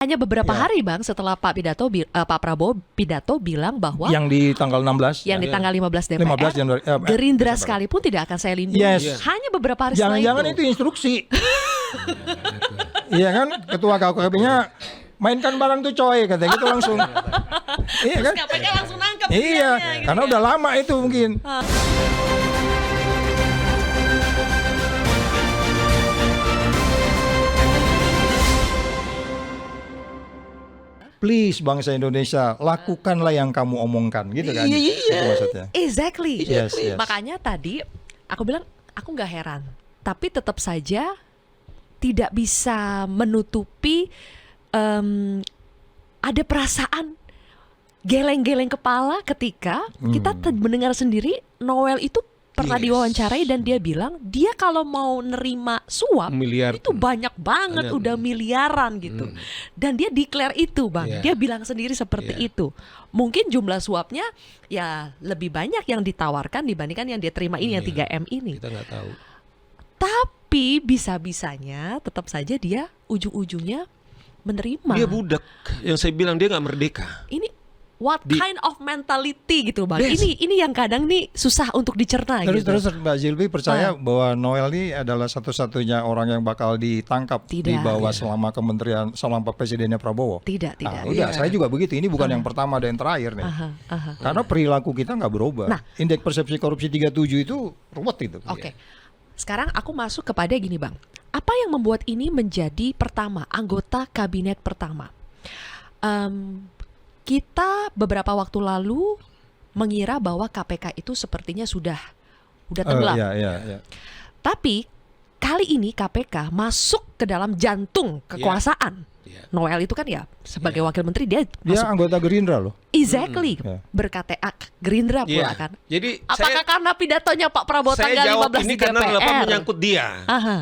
Hanya beberapa hari Bang setelah Pak Prabowo pidato bilang bahwa yang di tanggal 16 yang di tanggal 15 DPR 15 Januari, Gerindra sekalipun tidak akan saya lindungi. Yes. Hanya beberapa hari setelah jangan-jangan itu instruksi. Iya kan, ketua KPK-nya mainkan barang tuh coy, kata gitu langsung. Iya kan? KPK langsung nangkep. Iya, gitu karena udah lama itu mungkin. Please bangsa Indonesia, lakukanlah yang kamu omongkan, gitu kan? Iya. Itu maksudnya. Exactly. Yes. Makanya tadi aku bilang aku nggak heran, tapi tetap saja tidak bisa menutupi ada perasaan geleng-geleng kepala ketika kita mendengar sendiri Noel itu pernah diwawancarai dan dia bilang dia kalau mau nerima suap miliar itu banyak banget, udah miliaran gitu. Dan dia declare itu Bang, dia bilang sendiri seperti itu. Mungkin jumlah suapnya ya lebih banyak yang ditawarkan dibandingkan yang dia terima ini, yang 3M ini. Kita nggak tahu. Tapi bisa-bisanya tetap saja dia ujung-ujungnya menerima. Dia budak, yang saya bilang dia nggak merdeka. Ini what kind of mentality gitu Bang. Ini yang kadang nih susah untuk dicerna Terus gitu. Mbak Zilbi percaya bahwa Noel ini adalah satu-satunya orang yang bakal ditangkap di bawah selama selama presidennya Prabowo. Tidak. Udah, saya juga begitu. Ini bukan yang pertama dan yang terakhir nih. Karena perilaku kita nggak berubah. Nah, Indeks persepsi korupsi 37 itu ruwet itu. Oke. Sekarang aku masuk kepada gini Bang. Apa yang membuat ini menjadi anggota kabinet pertama? Kita beberapa waktu lalu mengira bahwa KPK itu sepertinya sudah tenggelam. Iya. Tapi kali ini KPK masuk ke dalam jantung kekuasaan. Noel itu kan ya sebagai wakil menteri dia masuk. Anggota Gerindra loh. Exactly. BerKTA Gerindra pula kan. Jadi apakah karena pidatonya Pak Prabowo tanggal 15 ini di karena DPR? menyangkut dia.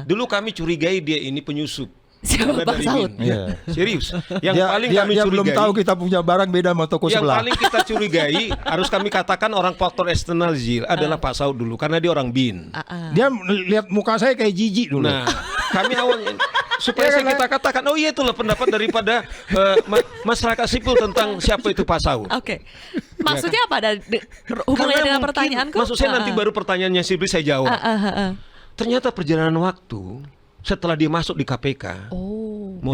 Dulu kami curigai dia ini penyusup. Siapa Bang Saud? Serius. Yang paling kami dia curigai, belum tahu kita punya barang beda sama toko yang sebelah. paling kita curigai harus kami katakan orang faktor eksternal Zil adalah Pak Saud dulu karena dia orang BIN. Dia lihat muka saya kayak jijik dulu. Nah, kami awalnya supaya kita katakan oh iya itulah pendapat daripada masyarakat sipil tentang siapa itu Pak Saud. Oke. Maksudnya apa ada hubungannya dengan pertanyaanku? Maksud saya nanti baru pertanyaannya Sibli saya jawab. Ternyata perjalanan waktu setelah dia masuk di KPK,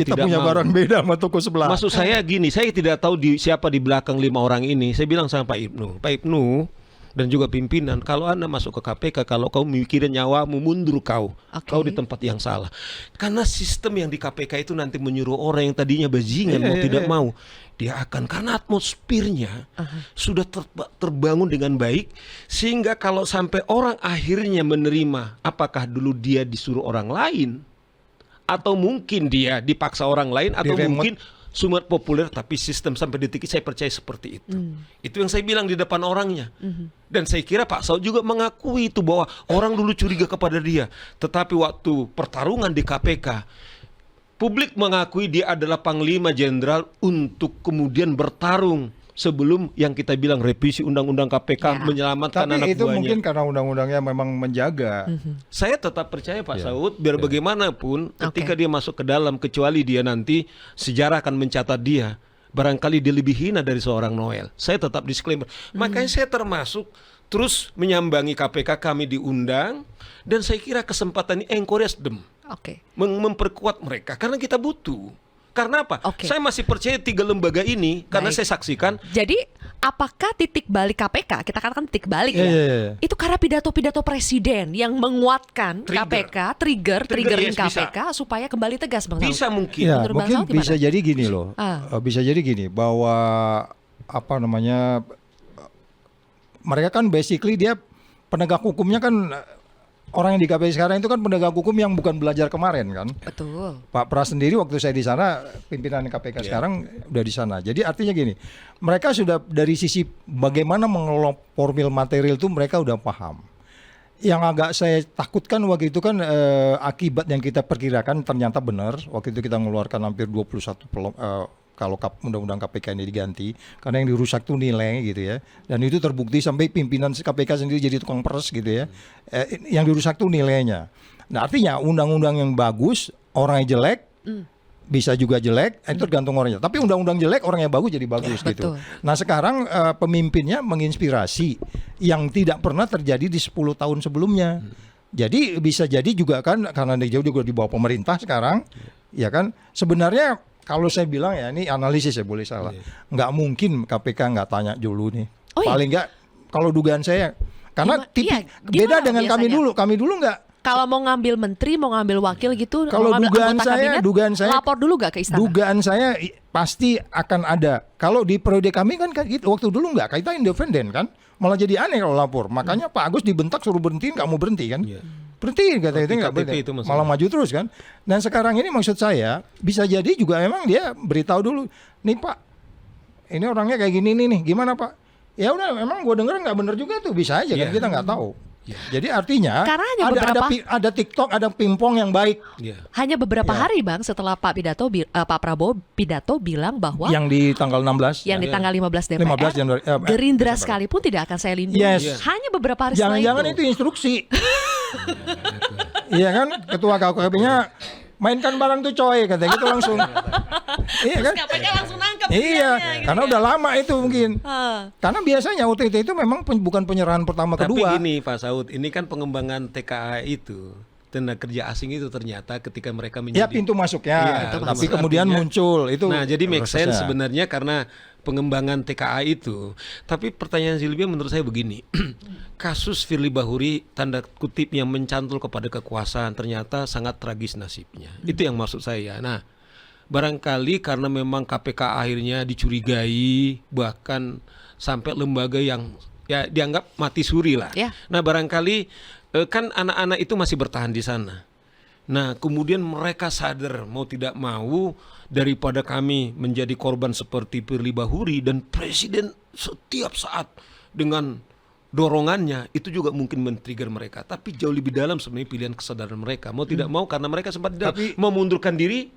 kita punya barang beda sama toko sebelah. Maksud saya gini, saya tidak tahu siapa di belakang 5 orang ini. Saya bilang sama Pak Ibnu dan juga pimpinan, kalau Anda masuk ke KPK, kalau kau mikirin nyawamu, mundur kau di tempat yang salah. Karena sistem yang di KPK itu nanti menyuruh orang yang tadinya bajingan mau tidak mau, dia akan, karena atmosfernya sudah terbangun dengan baik, sehingga kalau sampai orang akhirnya menerima, apakah dulu dia disuruh orang lain, atau mungkin dia dipaksa orang lain, atau mungkin sumat populer, tapi sistem sampai detik ini saya percaya seperti itu. Itu yang saya bilang di depan orangnya. Dan saya kira Pak Saud juga mengakui itu bahwa orang dulu curiga kepada dia. Tetapi waktu pertarungan di KPK, publik mengakui dia adalah Panglima Jenderal untuk kemudian bertarung sebelum yang kita bilang revisi undang-undang KPK menyelamatkan anak buahnya. Tapi itu mungkin karena undang-undangnya memang menjaga. Saya tetap percaya Pak Saud, biar bagaimanapun ketika dia masuk ke dalam, kecuali dia nanti sejarah akan mencatat dia, barangkali dia lebih hina dari seorang Noel. Saya tetap disclaimer. Makanya saya termasuk terus menyambangi KPK, kami diundang, dan saya kira kesempatan ini encourage them. Memperkuat mereka karena kita butuh. Karena apa? Saya masih percaya 3 lembaga ini karena saya saksikan. Jadi apakah titik balik KPK, kita katakan titik balik itu karena pidato-pidato presiden yang menguatkan KPK, triggerin KPK supaya kembali tegas Bang Saud? Bisa mungkin. Ya, mungkin bisa jadi gini loh. Bisa jadi gini bahwa mereka kan basically dia penegak hukumnya kan. Orang yang di KPK sekarang itu kan penegak hukum yang bukan belajar kemarin kan. Betul. Pak Pras sendiri waktu saya di sana, pimpinan KPK sekarang udah di sana. Jadi artinya gini, mereka sudah dari sisi bagaimana mengelola formil material itu mereka udah paham. Yang agak saya takutkan waktu itu kan akibat yang kita perkirakan ternyata benar. Waktu itu kita mengeluarkan hampir 21 kalau undang-undang KPK ini diganti, karena yang dirusak tuh nilai gitu ya, dan itu terbukti sampai pimpinan KPK sendiri jadi tukang peres gitu ya, yang dirusak tuh nilainya. Nah artinya undang-undang yang bagus, orangnya jelek, bisa juga jelek, itu tergantung orangnya. Tapi undang-undang jelek, orangnya bagus jadi bagus Ya, gitu. betul. Nah sekarang pemimpinnya menginspirasi yang tidak pernah terjadi di 10 tahun sebelumnya. Jadi bisa jadi juga kan karena dia juga di bawah pemerintah sekarang, ya kan. Sebenarnya kalau saya bilang ya ini analisis ya boleh salah, nggak mungkin KPK nggak tanya dulu nih. Oh, iya? Paling nggak kalau dugaan saya, karena Iya, beda gimana dengan kami biasanya? dulu. Kami dulu nggak. Kalau mau ngambil menteri, mau ngambil wakil gitu, Kalau mau ngambil anggota kabinet, dugaan saya lapor dulu gak ke istana? Dugaan saya pasti akan ada. Kalau di periode kami kan gitu, waktu dulu nggak, kita independen kan, malah jadi aneh kalau lapor. Makanya Pak Agus dibentak suruh berhenti, nggak mau berhenti kan? Iya. Berhenti kata Oh, itu di nggak KTP berhenti, itu maksudnya. malah maju terus kan. Dan sekarang ini maksud saya bisa jadi juga emang dia beritahu dulu, nih Pak, ini orangnya kayak gini nih, gimana Pak? Ya udah, memang gue denger nggak bener juga tuh, bisa aja kan, Iya. kita nggak tahu. Jadi artinya Karena hanya ada beberapa- ada TikTok, ada pingpong yang baik. Iya. Hanya beberapa Ya. hari Bang setelah Pak Prabowo pidato bilang bahwa Yang di tanggal 16 yang di tanggal 15 DPR 15 Januari, Gerindra Desember. sekalipun tidak akan saya lindungi. Yes. Hanya beberapa hari setelah Jangan-jangan itu instruksi. Iya kan, ketua KKP-nya mainkan barang tuh coy, katanya gitu langsung. Iya kan? KPK langsung nangkep Iya, dianya, gitu karena ya. udah lama itu mungkin. Ah. Karena biasanya OTT itu memang bukan penyerahan pertama Tapi kedua. gini Pak Saud, ini kan pengembangan TKA itu, tenaga kerja asing itu ternyata ketika mereka Ya menjadi pintu masuknya, Iya, tapi masuk. kemudian Artinya- muncul itu. Nah, jadi make sense prosesnya. sebenarnya karena pengembangan TKA itu. Tapi pertanyaan Silvia menurut saya begini. Kasus Firly Bahuri tanda kutip yang mencantol kepada kekuasaan ternyata sangat tragis nasibnya. Itu yang maksud saya. Nah, barangkali karena memang KPK akhirnya dicurigai bahkan sampai lembaga yang ya dianggap mati suri lah. Ya. Nah, barangkali kan anak-anak itu masih bertahan di sana. Nah, kemudian mereka sadar mau tidak mau daripada kami menjadi korban seperti Firly Bahuri dan presiden setiap saat dengan dorongannya itu juga mungkin men-trigger mereka. Tapi jauh lebih dalam sebenarnya pilihan kesadaran mereka. Mau tidak mau karena mereka sempat Tapi- memundurkan diri.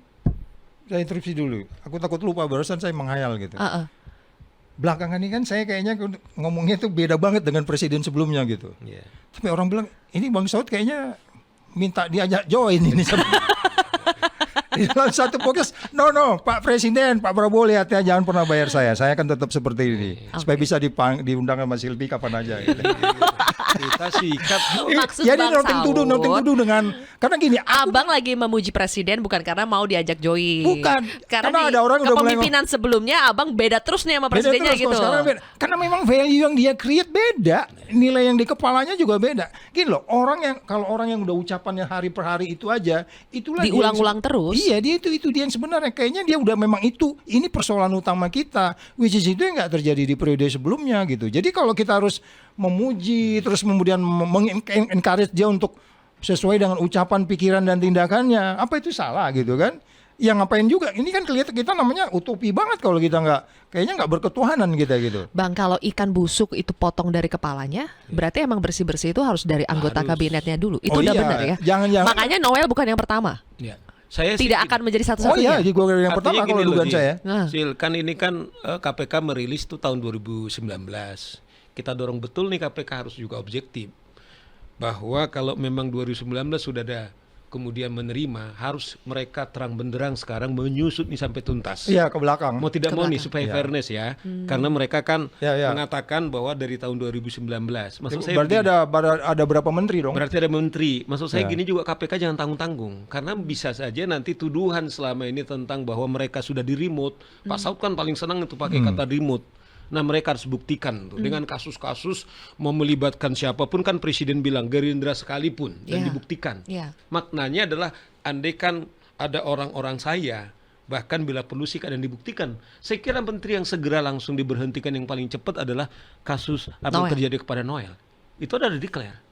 Saya interupsi dulu. Aku takut lupa, barusan saya menghayal gitu. Belakangan ini kan saya kayaknya ngomongnya tuh beda banget dengan presiden sebelumnya gitu. Ya. Tapi orang bilang, ini Bang Saud kayaknya minta diajak join ini. Di dalam satu podcast, no Pak Presiden, Pak Prabowo lihat ya, jangan pernah bayar saya akan tetap seperti ini. Supaya bisa diundang sama Silvi kapan aja gitu. Kita sikat. Maksud Jadi Bang noting Saud, tuduh dengan, karena gini, Abang lagi memuji presiden bukan karena mau diajak join. Bukan. Karena, Karena di ada orang udah mulai kepemimpinan sebelumnya abang beda terus nih sama beda presidennya terus, gitu. kalau sekarang beda. Karena memang value yang dia create beda, nilai yang di kepalanya juga beda. Gini loh, kalau orang yang udah ucapannya hari per hari itu aja, itulah dia yang Diulang-ulang terus. Iya, itu dia yang sebenarnya kayaknya dia udah memang ini persoalan utama kita, which is itu yang nggak terjadi di periode sebelumnya gitu. Jadi kalau kita harus memuji terus kemudian encourage dia untuk sesuai dengan ucapan, pikiran dan tindakannya, apa itu salah gitu kan? Yang ngapain juga? Ini kan kelihatan kita namanya utopi banget kalau kita kayaknya nggak berketuhanan kita gitu. Bang, kalau ikan busuk itu potong dari kepalanya, berarti emang bersih-bersih itu harus dari anggota Harus. kabinetnya dulu. Itu Oh udah iya, benar ya. jangan-jangan- Makanya Noel bukan yang pertama. Ya. Saya sih Tidak gini. akan menjadi Oh satu-satunya. iya, di gua yang Artinya pertama gini kalau loh, dugaan Ji. saya. Nah. Sil, kan ini kan KPK merilis tuh tahun 2019. Kita dorong betul nih KPK harus juga objektif. Bahwa kalau memang 2019 sudah ada kemudian menerima, harus mereka terang benderang sekarang menyusut nih sampai tuntas. Iya, ke belakang. Mau tidak Ke mau nih belakang. supaya Iya. fairness ya. Karena mereka kan Ya, ya. mengatakan bahwa dari tahun 2019. Maksud saya Berarti begini. ada berapa menteri dong? Berarti ada menteri. Maksud saya Ya. gini juga KPK jangan tanggung-tanggung. Karena bisa saja nanti tuduhan selama ini tentang bahwa mereka sudah di remote. Pak Saud kan paling senang itu pakai kata remote. Nah mereka harus buktikan tuh. Dengan kasus-kasus mau melibatkan siapapun kan presiden bilang Gerindra sekalipun dan Ya. dibuktikan. Ya. Maknanya adalah andai kan ada orang-orang saya bahkan bila perlu sih kadang dibuktikan. Saya kira menteri yang segera langsung diberhentikan yang paling cepat adalah kasus apa yang Noel. terjadi kepada Noel. Itu ada declare.